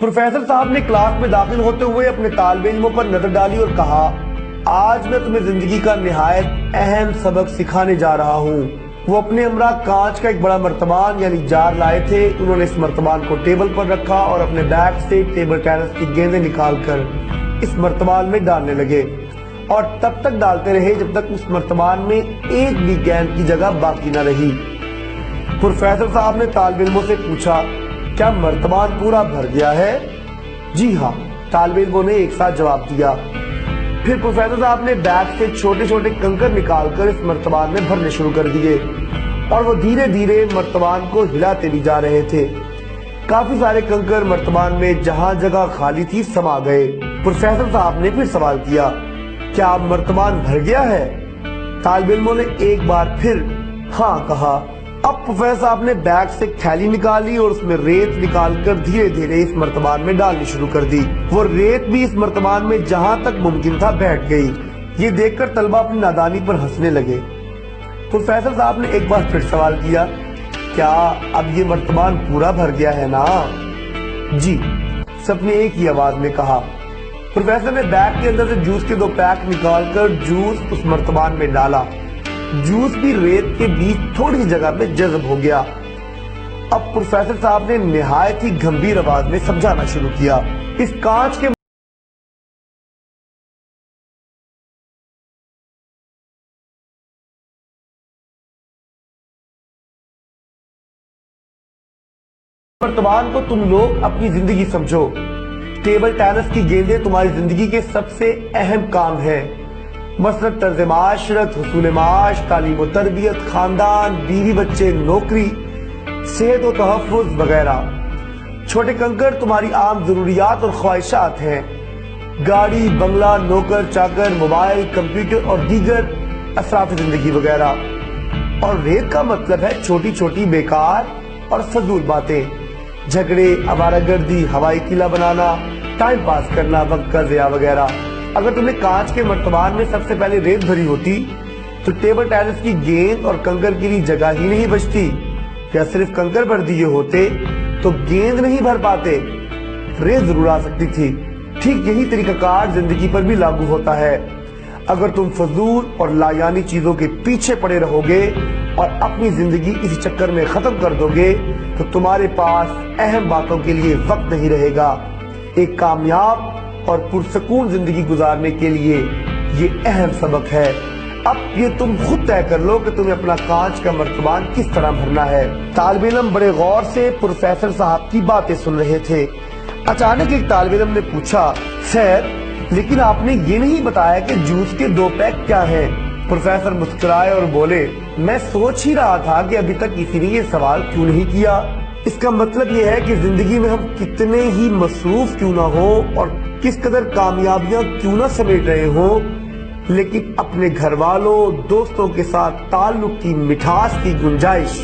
Professor صاحب نے class میں داخل ہوتے ہوئے اپنے طالب علموں پر نظر ڈالی اور کہا، آج میں تمہیں زندگی کا نہایت اہم سبق سکھانے جا رہا ہوں۔ وہ اپنے ہمراہ کانچ کا ایک بڑا مرتبان یعنی جار لائے تھے۔ انہوں نے اس مرتبان کو ٹیبل پر رکھا اور اپنے بیگ سے ٹیبل ٹینس کی گیندیں نکال کر اس مرتبان میں ڈالنے لگے اور تب تک ڈالتے رہے جب تک اس مرتبان میں ایک بھی گیند کی جگہ باقی نہ رہی۔ پروفیسر صاحب نے طالب علموں سے پوچھا، کیا مرتبان پورا بھر گیا ہے؟ جی ہاں، طالب علموں نے ایک ساتھ جواب دیا۔ پھر پروفیسر صاحب نے بیگ سے چھوٹے چھوٹے کنکر نکال کر اس مرتبان میں بھرنے شروع کر دیے اور وہ دھیرے دھیرے مرتبان کو ہلاتے بھی جا رہے تھے۔ کافی سارے کنکر مرتبان میں جہاں جگہ خالی تھی سما گئے۔ پروفیسر صاحب نے پھر سوال کیا، کیا اب مرتبان بھر گیا ہے؟ طالب علموں نے ایک بار پھر ہاں کہا۔ اب پروفیسر صاحب نے بیگ سے تھیلی نکالی اور اس میں ریت نکال کر دھیرے دھیرے اس مرتبان میں ڈالنی شروع کر دی۔ وہ ریت بھی اس مرتبان میں جہاں تک ممکن تھا بیٹھ گئی۔ یہ دیکھ کر طلبہ اپنی نادانی پر ہنسنے لگے۔ پروفیسر صاحب نے ایک بار پھر سوال کیا، کیا اب یہ مرتبان پورا بھر گیا ہے نا؟ جی، سب نے ایک ہی آواز میں کہا۔ پروفیسر نے بیگ کے اندر سے جوس کے 2 پیک نکال کر جوس اس مرتبان میں ڈالا۔ جوس بھی ریت کے بیچ تھوڑی جگہ میں جذب ہو گیا۔ اب پروفیسر صاحب نے نہایت ہی گمبھیر آواز میں سمجھانا شروع کیا، اس کانچ کے مرتبان کو تم لوگ اپنی زندگی سمجھو۔ ٹیبل ٹینس کی گیندیں تمہاری زندگی کے سب سے اہم کام ہیں، مثلا طرز معاشرت، حصول معاش، تعلیم و تربیت، خاندان، بیوی بچے، نوکری، صحت و تحفظ وغیرہ۔ چھوٹے کنکر تمہاری عام ضروریات اور خواہشات ہیں، گاڑی، بنگلہ، نوکر چاکر، موبائل، کمپیوٹر اور دیگر اثرات زندگی وغیرہ۔ اور ریت کا مطلب ہے چھوٹی چھوٹی بیکار اور فضول باتیں، جھگڑے، آوارہ گردی، ہوائی قلعہ بنانا، ٹائم پاس کرنا، وقت کا ضیاع وغیرہ۔ اگر تم نے کانچ کے مرتبان میں سب سے پہلے ریت بھری ہوتی تو ٹیبل ٹینس کی گیند اور کنکر کے لیے جگہ ہی نہیں بچتی۔ یا صرف کنکر بھر دیے ہوتے تو گیند نہیں بھر پاتے، ریت ضرور آ سکتی تھی۔ ٹھیک یہی طریقہ کار زندگی پر بھی لاگو ہوتا ہے۔ اگر تم فضول اور لایانی چیزوں کے پیچھے پڑے رہو گے اور اپنی زندگی اسی چکر میں ختم کر دو گے تو تمہارے پاس اہم باتوں کے لیے وقت نہیں رہے گا۔ ایک کامیاب اور پرسکون زندگی گزارنے کے لیے یہ اہم سبق ہے۔ اب یہ تم خود طے کر لو کہ تمہیں اپنا کانچ کا مرتبان کس طرح بھرنا ہے۔ طالب علم بڑے غور سے پروفیسر صاحب کی باتیں سن رہے تھے۔ اچانک ایک طالب علم نے پوچھا، سر لیکن آپ نے یہ نہیں بتایا کہ جوس کے 2 پیک کیا ہیں؟ پروفیسر مسکرائے اور بولے، میں سوچ ہی رہا تھا کہ ابھی تک کسی نے یہ سوال کیوں نہیں کیا۔ اس کا مطلب یہ ہے کہ زندگی میں ہم کتنے ہی مصروف کیوں نہ ہو اور کس قدر کامیابیاں کیوں نہ سمیٹ رہے ہوں، لیکن اپنے گھر والوں، دوستوں کے ساتھ تعلق کی مٹھاس کی گنجائش